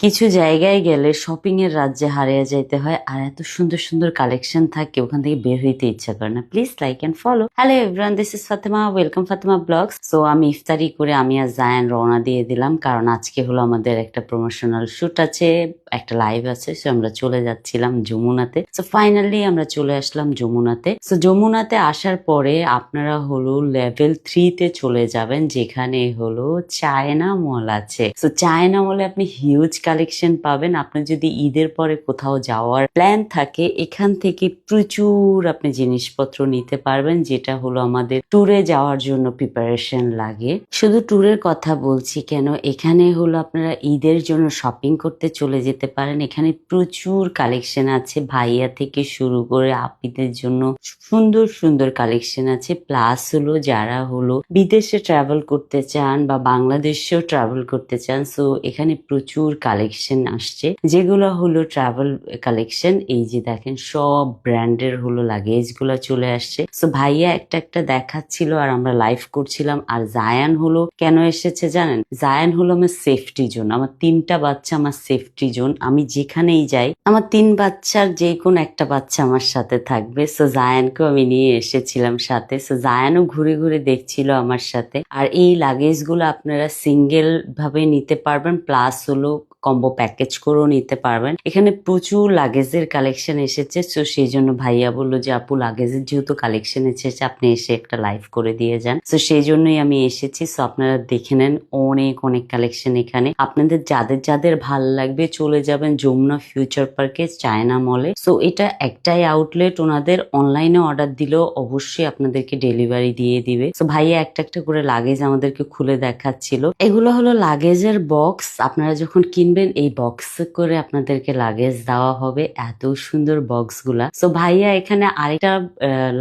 কিছু জায়গায় গেলে শপিং এর রাজ্যে হারিয়ে যাইতে হয় আর এত সুন্দর সুন্দর কালেকশন থাকে ওখান থেকে বের হইতে ইচ্ছা করে না। Please like and follow. Hello everyone, this is Fatema, welcome Fatema blogs. So আমি ইফতারি করে আমি আর জায়ান রওনা দিয়ে দিলাম, কারণ আজকে হলো আমাদের একটা প্রমোশনাল শুট আছে, একটা লাইভ আছে। সো আমরা চলে যাচ্ছিলাম যমুনাতে। সো ফাইনালি আমরা চলে আসলাম যমুনাতে। সো যমুনাতে আসার পরে আপনারা হলো লেভেল 3 তে চলে যাবেন, যেখানে হলো চায়না মল আছে। সো চায়না মলে আপনি হিউজ কালেকশন পাবেন। আপনি যদি ঈদের পরে কোথাও যাওয়ার প্ল্যান থাকে, এখান থেকে প্রচুর আপনি জিনিসপত্র নিতে পারবেন, যেটা হলো আমাদের ট্যুরে যাওয়ার জন্য প্রিপারেশন লাগে। শুধু ট্যুরের কথা বলছি কেন, এখানে হলো আপনারা ঈদের জন্য শপিং করতে চলে যেতে পারেন। এখানে প্রচুর কালেকশন আছে, ভাইয়া থেকে শুরু করে আপিদের জন্য সুন্দর সুন্দর কালেকশন আছে। প্লাস হলো যারা হলো বিদেশে ট্রাভেল করতে চান বা বাংলাদেশেও ট্রাভেল করতে চান, সো এখানে প্রচুর কালেকশন আসছে, যেগুলো হলো ট্রাভেল কালেকশন। এই যে দেখেন সব ব্র্যান্ডের হলো লাগেজ গুলা চলে আসছে। সো ভাইয়া একটা একটা দেখাচ্ছিল আর আমরা লাইভ করছিলাম। আর জায়ান হলো কেন এসেছে জানেন? জায়ান হলো আমার সেফটি জোন। আমার 3টা বাচ্চা আমার সেফটি জোন। আমি যেখানেই যাই আমার 3 বাচ্চার যে কোনো একটা বাচ্চা আমার সাথে থাকবে। সো জায়ানকেও আমি নিয়ে এসেছিলাম সাথে। সো জায়ানও ঘুরে ঘুরে দেখছিল আমার সাথে। আর এই লাগেজ গুলো আপনারা সিঙ্গেল ভাবে নিতে পারবেন, প্লাস হলো কম্বো প্যাকেজ করেও নিতে পারবেন। এখানে প্রচুর লাগেজের কালেকশন এসেছে। তো সেই জন্য ভাইয়া বললো যে আপু লাগেজের যেহেতু কালেকশন এসেছে, আপনি এসে একটা লাইভ করে দিয়ে যান। তো সেই জন্যই আমি এসেছি। সো আপনারা দেখে নেন, অনেক অনেক কালেকশন এখানে। আপনাদের যাদের যাদের ভাল লাগবে চলে যাবেন যমুনা ফিউচার পার্কে চায়না মলে। সো এটা একটাই আউটলেট, ওনাদের অনলাইনে অর্ডার দিলেও অবশ্যই আপনাদেরকে ডেলিভারি দিয়ে দিবে। সো ভাইয়া একটা একটা করে লাগেজ আমাদেরকে খুলে দেখাচ্ছিল। এগুলো হলো লাগেজের বক্স। আপনারা যখন কিনবেন এই বক্স করে আপনাদেরকে লাগেজ দেওয়া হবে। এত সুন্দর বক্স গুলা। সো ভাইয়া এখানে আরেকটা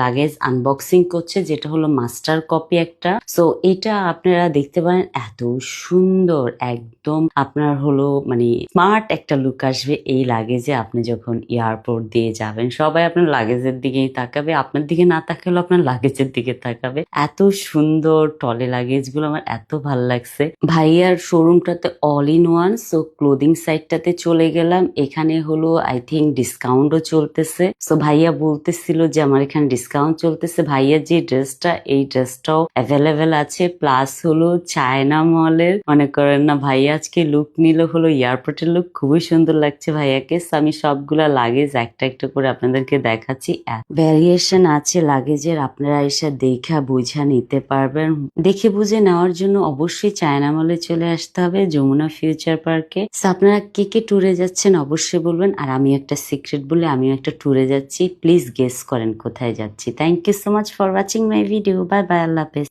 লাগেজ আনবক্সিং করছে, যেটা হলো মাস্টার কপি একটা। সো এটা আপনারা দেখতে পারেন, এত সুন্দর, একদম আপনার হলো মানে স্মার্ট একটা লুক আসবে এই লাগেজে। আপনি যখন এয়ারপোর্ট দিয়ে যাবেন সবাই আপনার লাগেজের দিকেই তাকাবে, আপনার দিকে না তাকালেও আপনার লাগেজের দিকে তাকাবে। এত সুন্দর টলে লাগেজ গুলো, আমার এত ভাল লাগছে। ভাইয়ার শোরুমটাতে all in one. So clothing সাইডটাতে চলে গেলাম। এখানে হলো আই থিঙ্ক ডিসকাউন্টও চলতেছে। সো ভাইয়া বলতেছিল যে আমার এখানে ডিসকাউন্ট চলতেছে। ভাইয়ার যে ড্রেসটা, এই ড্রেসটাও অ্যাভেলেবেল আছে। প্লাস হলো চায়না মলের মনে করেন না, ভাইয়া আজকে লুক নিল হলো এয়ারপোর্টের লুক, খুবই সুন্দর লাগছে ভাইয়াকে। So আমি সবগুলা লাগেজ একটা একটা করে আপনাদেরকে দেখাচ্ছি। ভ্যারিয়েশন আছে লাগেজের, আপনারা এসে দেখা বুঝা নিতে পারবেন। দেখে বুঝে নেওয়ার জন্য অবশ্যই চায়না মলে চলে আসতে হবে, যমুনা ফিউচার পার্কে। আপনারা কে কে ট্যুরে যাচ্ছেন অবশ্যই বলবেন। আর আমি একটা সিক্রেট বলে, আমিও একটা ট্যুরে যাচ্ছি। প্লিজ গেস করেন কোথায় যাচ্ছি। Thank you so much for watching my video. Bye bye, আল্লাহ হাফেজ।